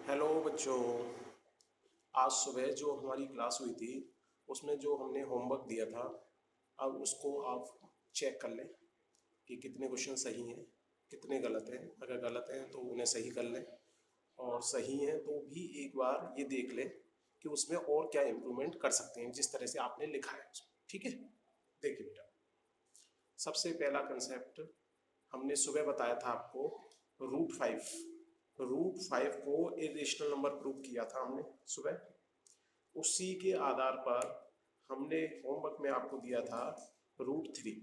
Hello बच्चों। आज सुबह जो हमारी क्लास हुई थी उसमें जो हमने होमवर्क दिया था, अब उसको आप चेक कर लें कि कितने क्वेश्चन सही हैं, कितने गलत हैं। अगर गलत हैं तो उन्हें सही कर लें, और सही हैं तो भी एक बार ये देख लें कि उसमें और क्या इम्प्रूवमेंट कर सकते हैं जिस तरह से आपने लिखा है उसमें। ठीक है, देखिए बेटा, सबसे पहला कंसेप्ट हमने सुबह बताया था आपको, रूट फाइव को इरेशनल नंबर प्रूव किया था हमने सुबह। उसी के आधार पर हमने होमवर्क में आपको दिया था रूट 3।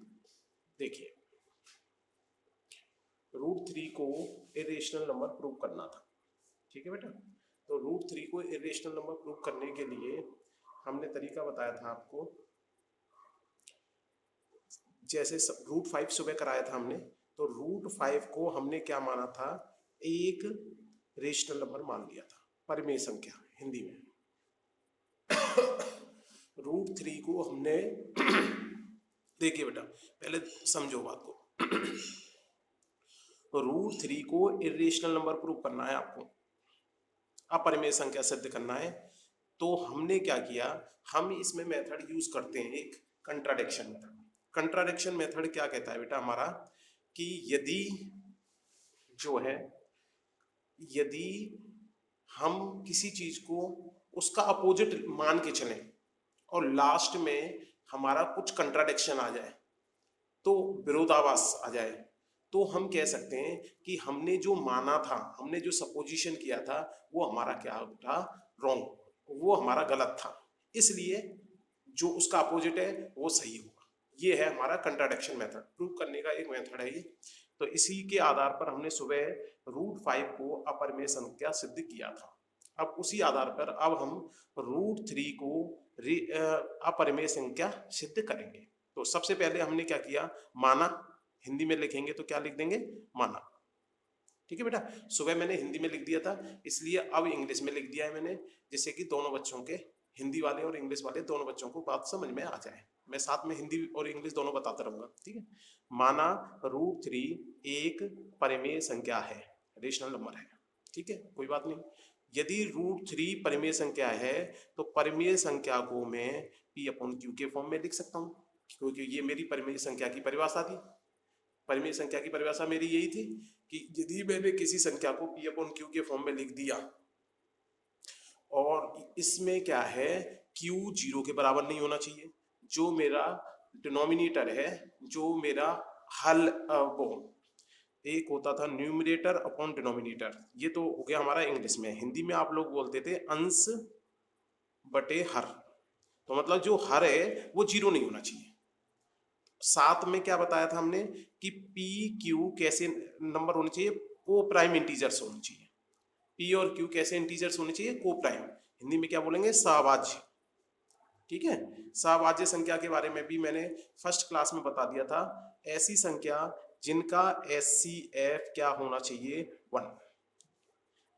देखिए, रूट 3 को इरेशनल नंबर प्रूव करना था। ठीक है बेटा, तो रूट 3 को इरेशनल नंबर प्रूव करने के लिए हमने तरीका बताया था आपको। जैसे रूट 5 सुबह कराया था हमने, तो रूट 5 को हमने क्या माना था, एक रेशनल नंबर मान लिया था, परिमेय संख्या हिंदी में। रूट 3 को हमने देखिए बेटा, पहले समझो बात को। रूट 3 को इरेशनल नंबर प्रूव करना है आपको, अपरिमेय संख्या सिद्ध करना है। तो हमने क्या किया, हम इसमें मेथड यूज करते हैं एक कंट्राडिक्शन मेथड। कंट्राडिक्शन मेथड क्या कहता है बेटा हमारा, कि यदि जो है, यदि हम किसी चीज को उसका अपोजिट मान के चलें और लास्ट में हमारा कुछ कंट्राडिक्शन आ जाए, तो विरोधाभास आ जाए, तो हम कह सकते हैं कि हमने जो माना था, हमने जो सपोजिशन किया था, वो हमारा क्या था, रॉन्ग, वो हमारा गलत था। इसलिए जो उसका अपोजिट है वो सही होगा। ये है हमारा कंट्राडिक्शन मेथड, प्रूव करने का एक मेथड है ये। तो इसी के आधार पर हमने सुबह रूट 5 को अपरिमेय संख्या सिद्ध किया था। अब उसी आधार पर अब हम रूट 3 को अपरिमेय संख्या सिद्ध करेंगे। तो सबसे पहले हमने क्या किया, माना। हिंदी में लिखेंगे तो क्या लिख देंगे, माना। ठीक है बेटा, सुबह मैंने हिंदी में लिख दिया था, इसलिए अब इंग्लिश में लिख दिया है मैंने, जिससे कि दोनों बच्चों के, हिंदी वाले और इंग्लिश वाले दोनों बच्चों को बात समझ में आ जाए। मैं साथ में हिंदी और इंग्लिश दोनों बताता रहूंगा। ठीक है, माना रूट 3 एक परिमेय संख्या है, रेशनल नंबर है। ठीक है, कोई बात नहीं। यदि रूट 3 परिमेय संख्या है तो परिमेय संख्या को मैं P/Q के फॉर्म में लिख सकता हूँ, क्योंकि ये मेरी परिमेय संख्या की परिभाषा थी। परिमेय संख्या की परिभाषा मेरी यही थी कि यदि मैंने किसी संख्या को P/Q के फॉर्म में लिख दिया और इसमें क्या है, Q 0 के बराबर नहीं होना चाहिए, जो मेरा डिनोमिनेटर है, जो मेरा हल वो एक होता था न्यूमरेटर अपॉन डिनोमिनेटर। ये तो हो गया हमारा इंग्लिश में। हिंदी में आप लोग बोलते थे अंश बटे हर। तो मतलब जो हर है वो 0 नहीं होना चाहिए। साथ में क्या बताया था हमने कि P/Q कैसे नंबर होने चाहिए, को प्राइम इंटीजर्स होने चाहिए। P और Q कैसे इंटीजर्स होने चाहिए, को प्राइम। हिंदी में क्या बोलेंगे, सहभाज्य। ठीक है, सहभाज्य संख्या के बारे में भी मैंने फर्स्ट क्लास में बता दिया था। ऐसी संख्या जिनका SCF क्या होना चाहिए, 1।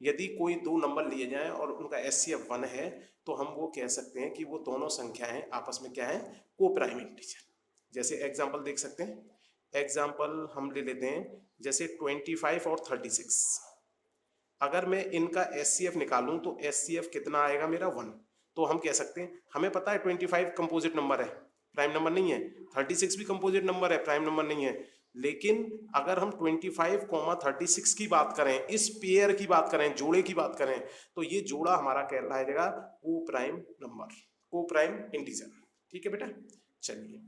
यदि कोई दो नंबर लिए जाएं और उनका SCF 1 है, तो हम वो कह सकते हैं कि वो दोनों संख्याएं आपस में क्या है, को प्राइम इंटीजर। जैसे एग्जाम्पल देख सकते हैं। एग्जाम्पल हम ले लेते हैं, जैसे 25 और 36। अगर मैं इनका SCF निकालूं तो SCF कितना आएगा मेरा, 1। तो हम कह सकते हैं, हमें पता है 25 कंपोजिट नंबर है, प्राइम नंबर नहीं है। 36 भी कंपोजिट नंबर है, प्राइम नंबर नहीं है। लेकिन अगर हम 25, 36 की बात करें, इस पेयर की बात करें, जोड़े की बात करें, तो ये जोड़ा हमारा कहलाएगा को प्राइम नंबर, को प्राइम इंटीजर। ठीक है बेटा, चलिए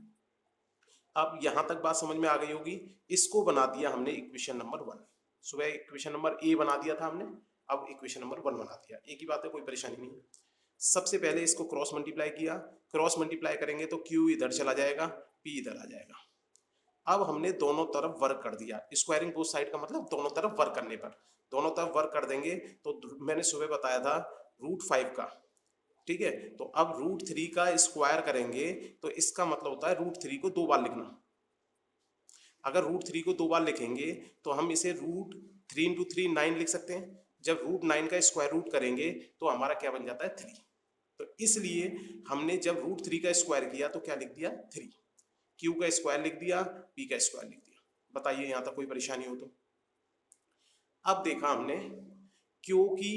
अब यहां तक बात समझ में आ गई होगी। इसको बना दिया हमने इक्वेशन नंबर 1। सुबह इक्वेशन नंबर A बना दिया था हमने, अब इक्वेशन नंबर 1 बना दिया। एक ही बात है, कोई परेशानी नहीं है। सबसे पहले इसको क्रॉस मल्टीप्लाई किया। क्रॉस मल्टीप्लाई करेंगे तो Q इधर चला जाएगा, P इधर आ जाएगा। अब हमने दोनों तरफ वर्क कर दिया। स्क्वायरिंग बोथ साइड का मतलब दोनों तरफ वर्क करने पर, दोनों तरफ वर्क कर देंगे तो मैंने सुबह बताया था रूट 5 का। ठीक है, तो अब रूट 3 का स्क्वायर करेंगे तो इसका मतलब होता है रूट 3 को 2 बार लिखना। अगर रूट 3 को 2 बार लिखेंगे तो हम इसे रूट 3 इंटू 3 9 लिख सकते हैं। जब रूट 9 का स्क्वायर रूट करेंगे तो हमारा क्या बन जाता है, 3। तो इसलिए हमने जब रूट 3 का स्क्वायर किया तो क्या लिख दिया, 3। Q का स्क्वायर लिख दिया, P का स्क्वायर लिख दिया। बताइए यहां तक कोई परेशानी हो तो। अब देखा हमने क्योंकि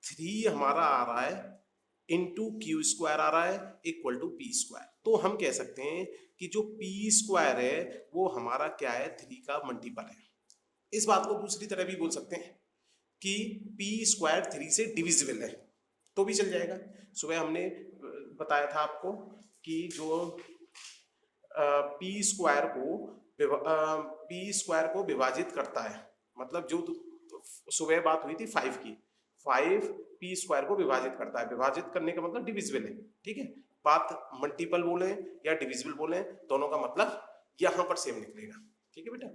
3 हमारा आ रहा है इंटू क्यू स्क्वायर आ रहा है इक्वल टू पी स्क्वायर। तो हम कह सकते हैं कि जो पी स्क्वायर है वो हमारा क्या है, 3 का मल्टीपल है। इस बात को दूसरी तरह भी बोल सकते हैं कि पी स्क्वायर 3 से डिविजिबल है, तो भी चल जाएगा। सुबह हमने बताया था आपको कि जो पी स्क्वायर को विभाजित करता है, मतलब जो सुबह बात हुई थी 5 की, 5 पी स्क्वायर को विभाजित करता है। विभाजित करने का मतलब डिविजिबल है, ठीक है। बात मल्टीपल बोले या डिविजिबल बोले, दोनों का मतलब यहां पर सेम निकलेगा, ठीक है बेटा।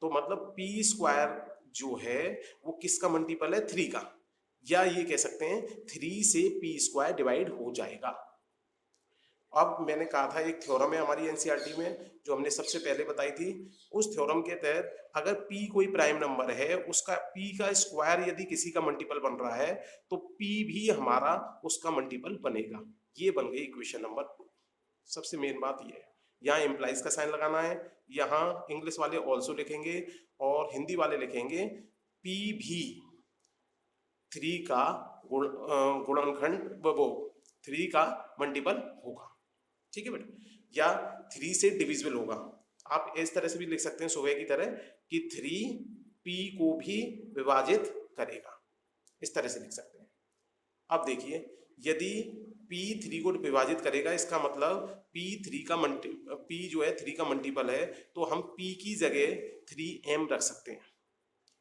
तो मतलब पी स्क्वायर जो है वो किसका मल्टीपल है, 3 का, या ये कह सकते हैं 3 से पी स्क्वायर डिवाइड हो जाएगा। अब मैंने कहा था एक थ्योरम है हमारी एनसीईआरटी में जो हमने सबसे पहले बताई थी, उस थ्योरम के तहत अगर p कोई प्राइम नंबर है, उसका p का स्क्वायर यदि किसी का मल्टीपल बन रहा है तो p भी हमारा उसका मल्टीपल बनेगा। ये बन गई इक्वेशन नंबर 2। सबसे मेन बात ये है, यहाँ इम्प्लाइज का साइन लगाना है, यहाँ इंग्लिश वाले ऑल्सो लिखेंगे और हिंदी वाले लिखेंगे p भी 3 का गुणनखंड, वो 3 का मल्टीपल होगा, ठीक है बेटा, या 3 से डिविजिबल होगा। आप इस तरह से भी लिख सकते हैं सुबह की तरह कि 3 p को भी विभाजित करेगा, इस तरह से लिख सकते हैं। अब देखिए यदि p 3 को विभाजित करेगा, इसका मतलब p जो है 3 का मल्टीपल है, तो हम p की जगह 3m रख सकते हैं।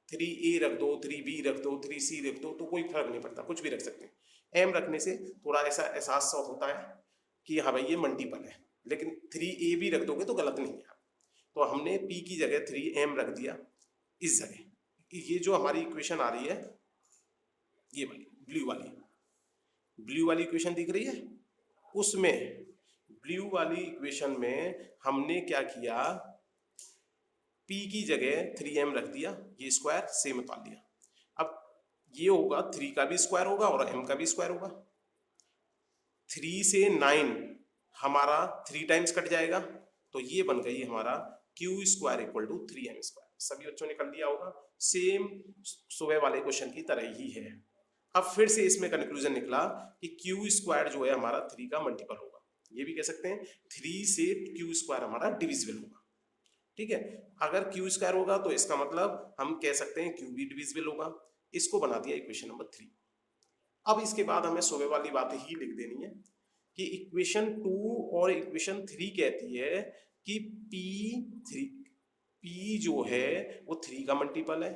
3a रख दो, 3b रख दो, 3c रख दो, तो कोई फर्क नहीं पड़ता, कुछ भी रख सकते हैं। m रखने से थोड़ा ऐसा एहसास होता है कि हाँ भाई ये मल्टीपल है, लेकिन 3a भी रख दोगे तो गलत नहीं है। तो हमने p की जगह 3m रख दिया इस जगह। ये जो हमारी इक्वेशन आ रही है, ये वाली ब्लू वाली इक्वेशन दिख रही है, उसमें ब्लू वाली इक्वेशन में हमने क्या किया, p की जगह 3m रख दिया, ये स्क्वायर सेम उतार दिया। अब ये होगा 3 का भी स्क्वायर होगा और m का भी स्क्वायर होगा। 3 से 9 हमारा 3 टाइम्स कट जाएगा, तो ये बन गई हमारा Q square equal to 3m square. सभी बच्चों ने कर लिया होगा, सेम सुबह वाले क्वेश्चन की तरह ही है। अब फिर से इसमें कंक्लूजन निकला कि क्यू स्क्वायर जो है हमारा 3 का मल्टीपल होगा। ये भी कह सकते हैं 3 से क्यू स्क्वायर हमारा डिविजिबल होगा, ठीक है। अगर क्यू स्क्वायर होगा तो इसका मतलब हम कह सकते हैं क्यू भी डिविजिबल होगा। इसको बना दिया इक्वेशन नंबर 3। अब इसके बाद हमें सुबह वाली बातें ही लिख देनी है कि इक्वेशन 2 और इक्वेशन 3 कहती है कि P जो है वो 3 का मल्टीपल है,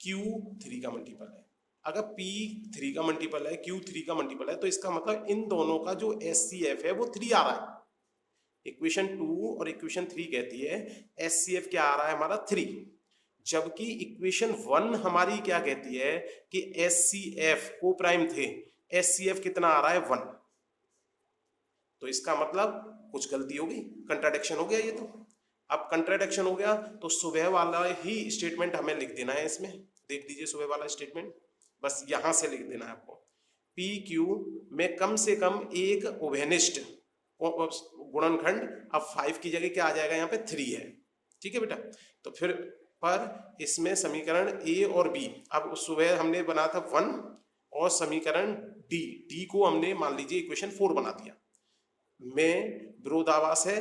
Q 3 का मल्टीपल है। अगर P 3 का मल्टीपल है, Q 3 का मल्टीपल है, तो इसका मतलब इन दोनों का जो SCF है वो 3 आ रहा है। इक्वेशन 2 और इक्वेशन 3 कहती है SCF क्या आ रहा है हमारा 3, जबकि इक्वेशन 1 हमारी क्या कहती है कि SCF को प्राइम थे, SCF कितना आ रहा है 1। तो इसका मतलब कुछ गलती हो गई, कंट्राडिक्शन हो गया ये। तो अब कंट्राडिक्शन हो गया तो सुबह वाला ही स्टेटमेंट हमें लिख देना है इसमें। देख लीजिए सुबह वाला स्टेटमेंट, बस यहां से लिख देना है आपको। पी क्यू में कम से कम एक उभयनिष्ठ गुणनखंड, अब 5 की जगह क्या आ जाएगा, यहाँ पे 3 है, ठीक है बेटा। तो फिर पर इसमें समीकरण ए और बी, अब सुबह हमने बना था 1 और समीकरण डी को हमने मान लीजिए इक्वेशन 4 बना दिया। में विरोधाभास है,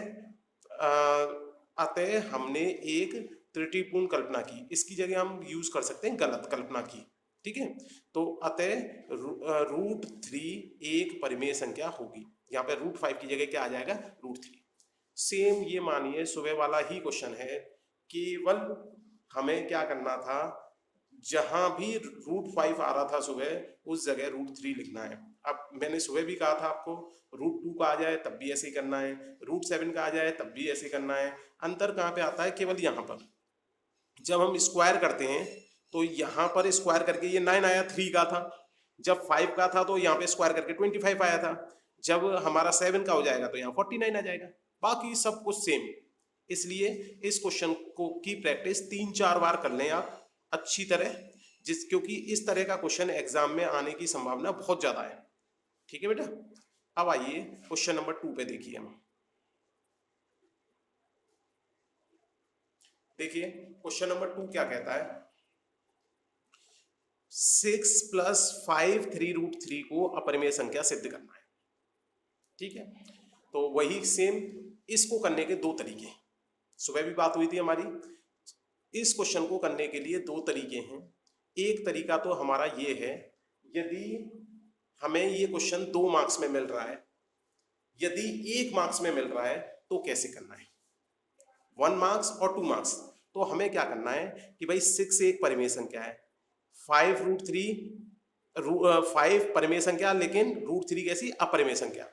अतः हमने एक त्रुटिपूर्ण कल्पना की, इसकी जगह हम यूज कर सकते हैं गलत कल्पना की, ठीक है। तो अतः √3 एक परिमेय संख्या होगी। यहाँ पे √5 की जगह क्या आ जाएगा, √3। सेम ये मानिए सुबह वाला ही क्वेश्चन है, केवल हमें क्या करना था, जहां भी √5 आ रहा था सुबह उस जगह √3 लिखना है। अब मैंने सुबह भी कहा था आपको √2 का आ जाए तब भी ऐसे ही करना है, √7 का आ जाए तब भी ऐसे करना है। अंतर कहाँ पे आता है, केवल यहाँ पर जब हम स्क्वायर करते हैं तो यहाँ पर स्क्वायर करके ये 9 आया, 3 का था। जब 5 का था तो यहाँ पे स्क्वायर करके 25 आया था। जब हमारा 7 का हो जाएगा तो यहाँ 49 आ जाएगा, बाकी सब कुछ सेम। इसलिए इस क्वेश्चन को की प्रैक्टिस 3-4 बार कर लें आप अच्छी तरह, क्योंकि इस तरह का क्वेश्चन एग्जाम में आने की संभावना बहुत ज्यादा है, ठीक है बेटा। अब आइए क्वेश्चन नंबर 2 पे देखिए हम। देखिए क्वेश्चन नंबर 2 क्या कहता है, 6 प्लस 5 3√3 को अपरिमेय संख्या सिद्ध करना है। ठीक है, तो वही सेम इसको करने के दो तरीके, सुबह भी बात हुई थी हमारी। इस क्वेश्चन को करने के लिए दो तरीके हैं। एक तरीका तो हमारा ये है, यदि हमें ये क्वेश्चन 2 मार्क्स में मिल रहा है, यदि 1 मार्क्स में मिल रहा है तो कैसे करना है, 1 मार्क्स और 2 मार्क्स। तो हमें क्या करना है कि भाई 6 एक परिमेय संख्या है, 5 परिमेय संख्या, लेकिन √3 कैसी, अपरिमेय संख्या।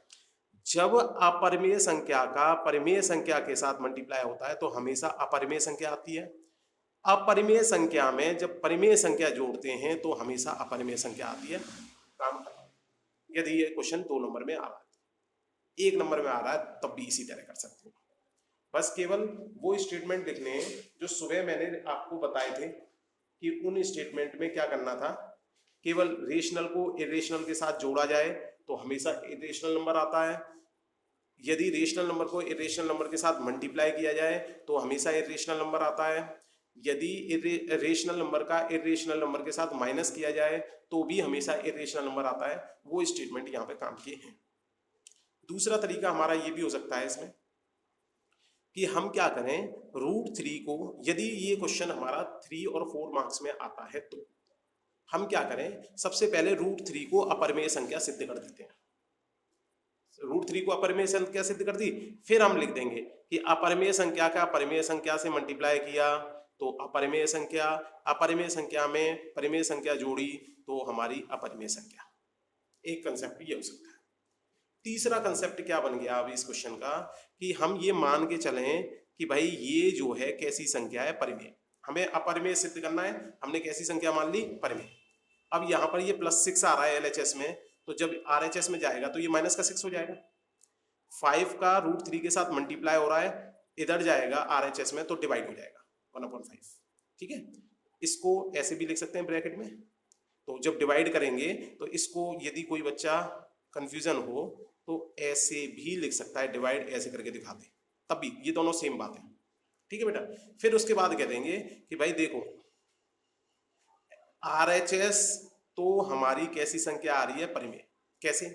जब अपरिमेय संख्या का परिमेय संख्या के साथ मल्टीप्लाई होता है तो हमेशा अपरिमेय संख्या आती है। अपरिमेय संख्या में जब परिमेय संख्या जोड़ते हैं तो हमेशा अपरिमेय संख्या आती है। काम खत्म। यदि ये क्वेश्चन 2 नंबर में आ रहा है, 1 नंबर में आ रहा है, तब भी इसी तरह कर सकते हो। बस केवल वो स्टेटमेंट लिखने हैं जो सुबह मैंने आपको बताए थे कि उन स्टेटमेंट में क्या करना था। केवल रेशनल को इरेशनल के साथ जोड़ा जाए तो हमेशा इरेशनल नंबर आता है। यदि रेशनल नंबर को इरेशनल नंबर के साथ मल्टीप्लाई किया जाए तो हमेशा इरेशनल नंबर आता है। यदि रेशनल नंबर का इरेशनल नंबर के साथ माइनस किया जाए तो भी हमेशा इरेशनल नंबर आता है। वो स्टेटमेंट यहाँ पे काम किए हैं। दूसरा तरीका हमारा ये भी हो सकता है इसमें कि हम क्या करें, √3 को, यदि ये क्वेश्चन हमारा 3 और 4 मार्क्स में आता है तो हम क्या करें, सबसे पहले √3 को अपरिमेय संख्या सिद्ध कर देते हैं। √3 को अपरिमेय संख्या सिद्ध कर दी, फिर हम लिख देंगे कि अपरिमेय संख्या का परिमेय संख्या से मल्टीप्लाई किया तो अपरिमेय संख्या, अपरिमेय संख्या में परिमेय संख्या जोड़ी तो हमारी अपरिमेय संख्या। एक कंसेप्ट ये हो सकता है। तीसरा कंसेप्ट क्या बन गया अब इस क्वेश्चन का, कि हम ये मान के चलें कि भाई ये जो है कैसी संख्या है, परिमेय। हमें अपरिमेय सिद्ध करना है, हमने कैसी संख्या मान ली, परिमेय। अब यहाँ पर ये +6 आ रहा है LHS में, तो जब RHS में जाएगा तो ये -6 हो जाएगा। 5 का √3 के साथ मल्टीप्लाई हो रहा है, इधर जाएगा RHS में तो डिवाइड हो जाएगा 1/5। ठीक है, इसको ऐसे भी लिख सकते हैं ब्रैकेट में। तो जब डिवाइड करेंगे तो इसको, यदि कोई बच्चा कंफ्यूजन हो तो ऐसे भी लिख सकता है, डिवाइड ऐसे करके दिखा दे, तब भी ये दोनों सेम बात है। ठीक है बेटा, फिर उसके बाद कह देंगे कि भाई देखो RHS तो हमारी कैसी संख्या आ रही है, परिमेय। कैसे,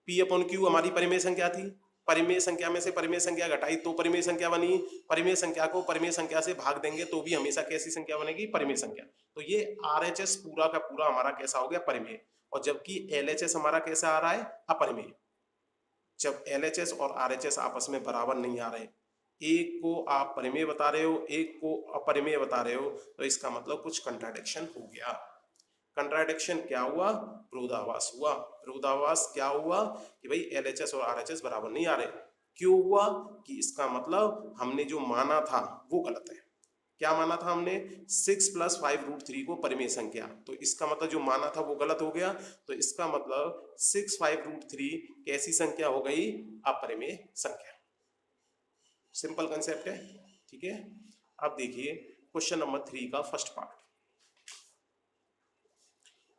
P/Q हमारी परिमेय संख्या थी, परिमेय संख्या में से परिमेय संख्या घटाई तो परिमेय संख्या बनी, परिमेय संख्या को परिमेय संख्या से भाग देंगे तो भी हमेशा कैसी संख्या बनेगी, परिमेय संख्या। तो ये RHS पूरा का पूरा हमारा कैसा हो गया, परिमेय। और जबकि LHS हमारा कैसा आ रहा है, अपरिमेय। जब LHS और RHS आपस में बराबर नहीं आ रहे, एक को आप परिमेय बता रहे हो, एक को अपरिमेय बता रहे हो, तो इसका मतलब कुछ कंट्राडिक्शन हो गया। कंट्राडिक्शन क्या हुआ, विरोधाभास हुआ। विरोधाभास क्या हुआ कि भाई LHS और RHS बराबर नहीं आ रहे। क्यों हुआ, कि इसका मतलब हमने जो माना था वो गलत है। क्या माना था हमने, 6 + 5√3 को परिमेय संख्या, तो इसका मतलब जो माना था वो गलत हो गया। तो इसका मतलब 6 5√3 कैसी संख्या हो गई, अपरिमेय संख्या। सिंपल कंसेप्ट है। ठीक है, अब देखिए क्वेश्चन नंबर 3 का फर्स्ट पार्ट।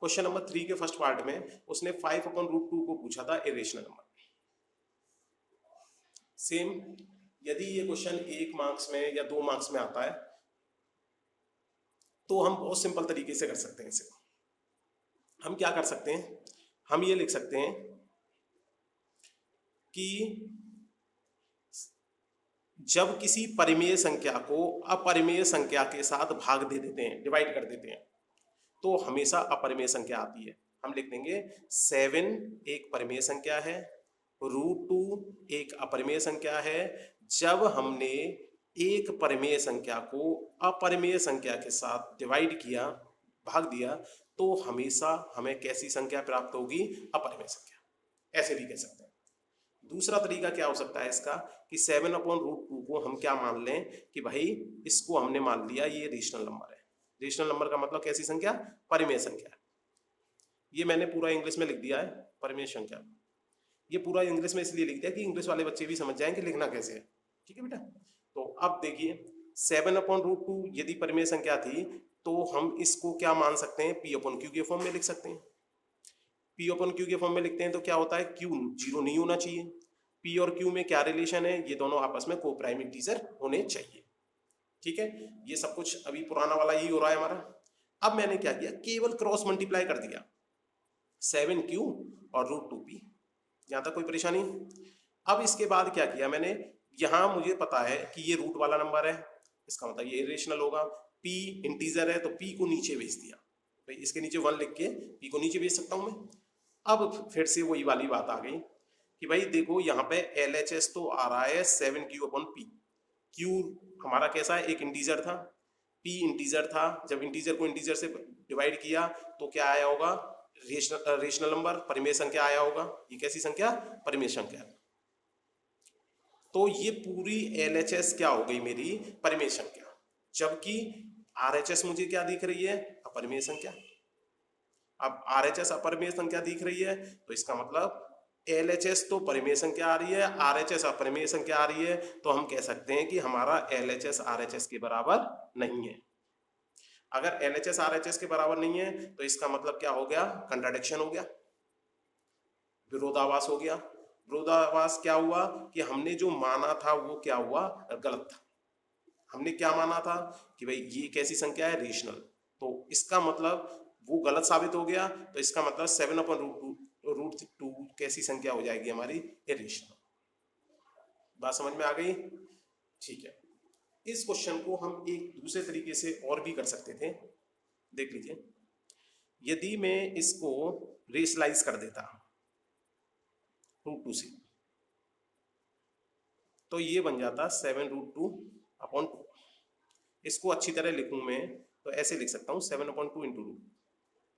क्वेश्चन नंबर 3 के फर्स्ट पार्ट में उसने 5/√2 को पूछा था, इरेशनल नंबर। सेम, यदि ये क्वेश्चन 1 मार्क्स में या 2 मार्क्स में आता है तो हम बहुत सिंपल तरीके से कर सकते हैं इसे। हम क्या कर सकते हैं, हम ये लिख सकते हैं कि जब किसी परिमेय संख्या को अपरिमेय संख्या के साथ भाग दे देते हैं, डिवाइड कर देते हैं, तो हमेशा अपरिमेय संख्या आती है। हम लिख देंगे 7 एक परिमेय संख्या है, √2 एक अपरिमेय संख्या है। जब हमने एक परिमेय संख्या को अपरिमेय संख्या के साथ डिवाइड किया, भाग दिया, तो हमेशा हमें कैसी संख्या प्राप्त होगी, अपरिमेय संख्या। ऐसे भी कह सकते हैं। दूसरा तरीका क्या हो सकता है इसका, कि 7/√2 को हम क्या मान लें कि भाई इसको हमने मान लिया ये रेशनल नंबर है। रेशनल नंबर का मतलब कैसी संख्या, परिमेय संख्या। ये मैंने पूरा इंग्लिश में लिख दिया है, परिमेय संख्या। ये पूरा इंग्लिश में इसलिए लिख दिया कि इंग्लिश वाले बच्चे भी समझ जाएं कि लिखना कैसे है। ठीक है बेटा, तो अब देखिए 7/√2 यदि परिमेय संख्या थी तो हम इसको क्या मान सकते हैं, P/Q के फॉर्म में लिख सकते हैं। P/Q के फॉर्म में लिखते हैं तो क्या होता है, Q 0 नहीं होना चाहिए। P और Q में क्या रिलेशन है, ये दोनों आपस में को प्राइम इंटीजर होने चाहिए। ठीक है, ये सब कुछ अभी पुराना वाला ही हो रहा है हमारा। अब मैंने क्या किया, केवल क्रॉस मल्टीप्लाई कर दिया 7Q और √2P, यहां तक कोई परेशानी। अब इसके बाद क्या किया मैंने, यहां मुझे पता है कि ये रूट वाला नंबर है, इसका मतलब ये इरेशनल होगा। P इंटीजर है तो P को नीचे भेज दिया, भाई इसके नीचे 1 लिख के P को नीचे भेज सकता हूं मैं। अब फिर से वही वाली बात आ गई कि भाई देखो यहाँ पे LHS तो आ रहा है 7Q/P। Q हमारा कैसा है, एक इंटीजर था, P इंटीजर था, जब इंटीजर को इंटीजर से डिवाइड किया तो क्या आया होगा, रेशनल नंबर, परिमेय संख्या आया होगा। ये कैसी संख्या, परिमेय संख्या। तो ये पूरी LHS क्या हो गई मेरी, परिमेय संख्या, जबकि RHS मुझे क्या दिख रही है, अपरिमेय संख्या। अब RHS अपरिमेय संख्या दिख रही है तो इसका मतलब LHS तो परिमेय संख्या आ रही है, RHS अपरिमेय संख्या आ रही है, तो हम कह सकते हैं कि हमारा LHS RHS के बराबर नहीं है। अगर LHS RHS के बराबर नहीं है तो इसका मतलब क्या हो गया, कंट्राडिक्शन हो गया, विरोधाभास हो गया। विरोधाभास क्या हुआ कि हमने जो माना था वो क्या हुआ, गलत था। हमने क्या माना था कि भाई ये कैसी संख्या है, रेशनल, तो इसका मतलब वो गलत साबित हो गया। तो इसका मतलब 7/√2 कैसी संख्या हो जाएगी हमारी, इरेशनल। बात समझ में आ गई, ठीक है। इस क्वेश्चन को हम एक दूसरे तरीके से और भी कर सकते थे, देख लीजिए। यदि मैं इसको रेशलाइज कर देता √2 से, तो ये बन जाता 7√2/2। इसको अच्छी तरह लिखूं मैं तो ऐसे लिख सकता हूं 7/2 × √।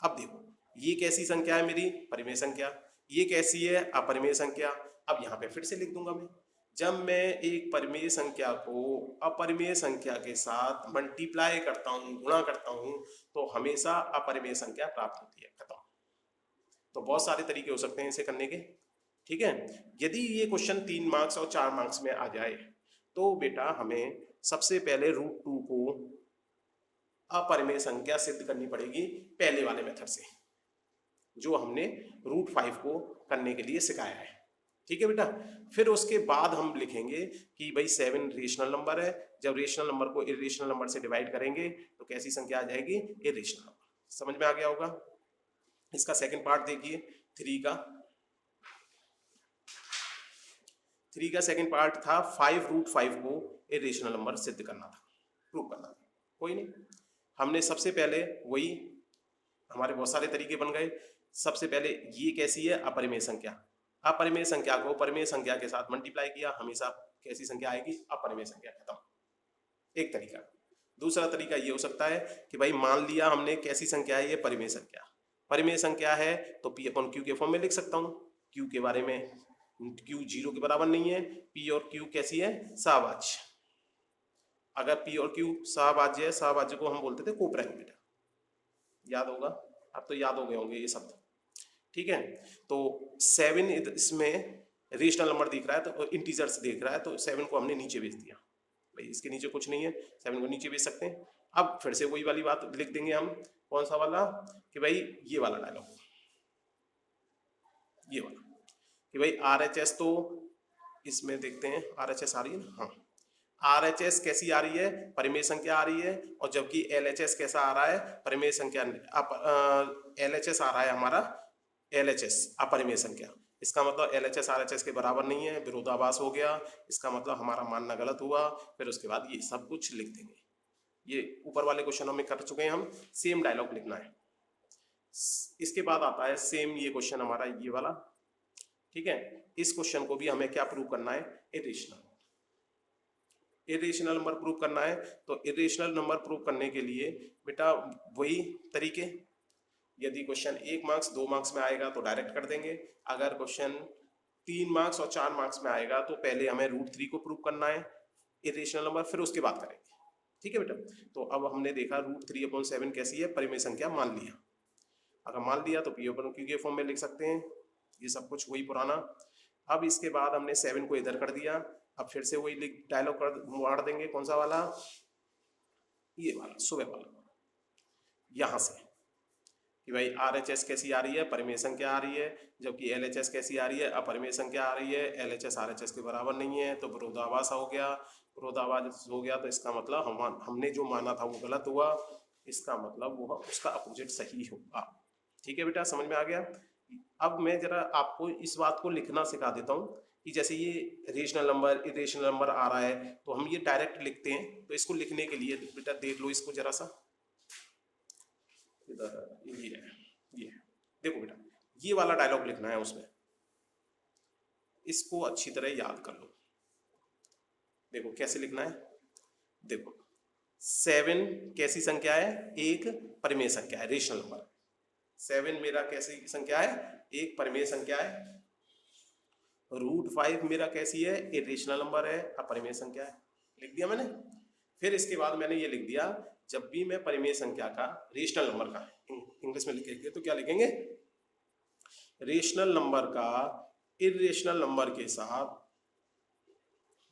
अब देखो ये कैसी संख्या है मेरी, परिमेय संख्या, ये कैसी है, अपरिमेय संख्या। अब यहाँ पे फिर से लिख दूंगा मैं, जब मैं एक परिमेय संख्या को अपरिमेय संख्या के साथ मल्टीप्लाई करता हूँ, गुणा करता हूँ, तो हमेशा अपरिमेय संख्या प्राप्त होती है, खत्म। तो बहुत सारे तरीके हो सकते हैं इसे करने के, ठीक है। यदि ये क्वेश्चन 3 मार्क्स और 4 मार्क्स में आ जाए तो बेटा हमें सबसे पहले √2 को अपरिमेय संख्या सिद्ध करनी पड़ेगी पहले वाले मेथड से, जो हमने √5 को करने के लिए सिखाया है, ठीक है बेटा। फिर उसके बाद हम लिखेंगे कि भाई 7 रेशनल नंबर है, जब रेशनल नंबर को इरेशनल नंबर से डिवाइड करेंगे तो कैसी संख्या आ जाएगी, इरेशनल नंबर। समझ में आ गया होगा। इसका सेकंड पार्ट देखिए, 3 का सेकंड पार्ट था 5√5 को इरेशनल नंबर सिद्ध करना था, प्रूव करना था। कोई नहीं, हमने सबसे पहले वही, हमारे बहुत सारे तरीके बन गए। सबसे पहले ये कैसी है, अपरिमेय संख्या, अपरिमेय संख्या को परिमेय संख्या के साथ मल्टीप्लाई किया, हमेशा कैसी संख्या आएगी, अपरिमेय संख्या, खत्म। एक तरीका। दूसरा तरीका ये हो सकता है कि भाई मान लिया हमने कैसी संख्या है, ये परिमेय संख्या, परिमेय संख्या है तो P/Q के फॉर्म में लिख सकता हूँ। Q के बारे में, Q 0 के बराबर नहीं है, P और Q कैसी है, सहभाज्य। अगर P और Q सहभाज्य है, सहभाज्य को हम बोलते थे कोप्राइम, बेटा याद होगा, अब तो याद हो गए होंगे ये शब्द, ठीक है। तो 7 इसमें रेशनल नंबर दिख रहा है, तो इंटीजर्स दिख रहा है, तो 7 को हमने नीचे भेज दिया, भाई इसके नीचे कुछ नहीं है, 7 को नीचे भेज सकते हैं। अब फिर से वही वाली बात लिख देंगे हम, कौन सा वाला, कि भाई ये वाला डायलॉग, ये वाला, कि भाई RHS, तो इसमें देखते हैं RHS आ रही है ना, हाँ RHS कैसी आ रही है, परिमेय संख्या आ रही है, और जबकि LHS कैसा आ रहा है, परिमेय संख्या। LHS आ रहा है हमारा, LHS अपरिमेय संख्या, इसका मतलब LHS RHS के बराबर नहीं है, विरोधाभास हो गया, इसका मतलब हमारा मानना गलत हुआ। फिर उसके बाद ये सब कुछ लिख देंगे, ये ऊपर वाले क्वेश्चनों में कर चुके हैं हम, सेम डायलॉग लिखना है। इसके बाद आता है सेम ये क्वेश्चन हमारा, ये वाला, ठीक है। इस क्वेश्चन को भी हमें क्या प्रूव करना है, इरेशनल नंबर प्रूव करना है। तो इरेशनल नंबर प्रूव करने के लिए बेटा वही तरीके, यदि क्वेश्चन 1 मार्क्स 2 मार्क्स में आएगा तो डायरेक्ट कर देंगे, अगर क्वेश्चन 3 मार्क्स और 4 मार्क्स में आएगा तो पहले हमें √3 को प्रूव करना है इरेशनल नंबर, फिर उसके बाद करेंगे, ठीक है बेटा। तो अब हमने देखा √3/7 कैसी है, परिमेय संख्या मान लिया, अगर मान लिया तो P/Q के फॉर्म में लिख सकते हैं, ये सब कुछ वही पुराना। अब इसके बाद हमने 7 को इधर कर दिया, अब फिर से वही डायलॉग मार देंगे, कौन सा वाला, ये वाला, सुबह वाला, यहां से कि भाई RHS कैसी आ रही है, परिमेय संख्या आ रही है, जबकि LHS कैसी आ रही है, अपरिमेय संख्या आ रही है, LHS RHS के बराबर नहीं है, तो विरोधाभास हो गया। विरोधाभास हो गया तो इसका मतलब हमने जो माना था वो गलत हुआ। इसका मतलब वो उसका अपोजिट सही होगा। ठीक है बेटा, समझ में आ गया। अब मैं जरा आपको इस बात को लिखना सिखा देता हूँ कि जैसे ये रेशनल नंबर इरेशनल नंबर आ रहा है तो हम ये डायरेक्ट लिखते हैं, तो इसको लिखने के लिए बेटा देख लो इसको जरा सा, इधर ये देखो बेटा, ये वाला डायलॉग लिखना है उसमें, इसको अच्छी तरह याद कर लो। देखो कैसे लिखना है, देखो 7 कैसी संख्या है, एक परिमेय संख्या है, रेशनल नंबर। 7 मेरा कैसी संख्या है, एक परिमेय संख्या है। √5 मेरा कैसी है, इरेशनल नंबर है, अपरिमेय संख्या है। लिख दिया मैंने। फिर इसके बाद मैंने ये लिख दिया, जब भी मैं परिमेय संख्या का रेशनल नंबर का इंग्लिश में लिखेंगे तो क्या लिखेंगे, रेशनल नंबर का इरेशनल नंबर के साथ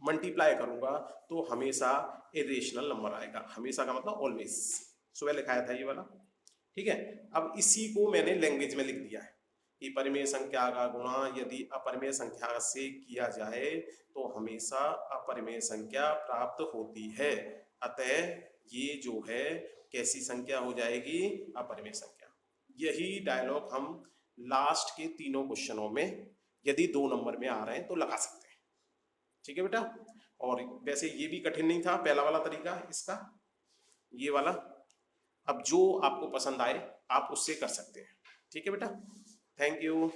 मल्टीप्लाई करूंगा तो हमेशा इरेशनल नंबर आएगा। हमेशा का मतलब ऑलवेज, सुबह लिखाया था ये वाला। ठीक है, अब इसी को मैंने लैंग्वेज में लिख दिया है कि परिमेय संख्या का गुणा यदि अपरिमेय संख्या से किया जाए तो हमेशा अपरिमेय संख्या प्राप्त होती है। अतः ये जो है कैसी संख्या हो जाएगी, अपरिमेय संख्या। यही डायलॉग हम लास्ट के तीनों क्वेश्चनों में यदि 2 नंबर में आ रहे हैं तो लगा सकते हैं। ठीक है बेटा, और वैसे ये भी कठिन नहीं था पहला वाला तरीका इसका, ये वाला। अब जो आपको पसंद आए आप उससे कर सकते हैं। ठीक है बेटा, थैंक यू।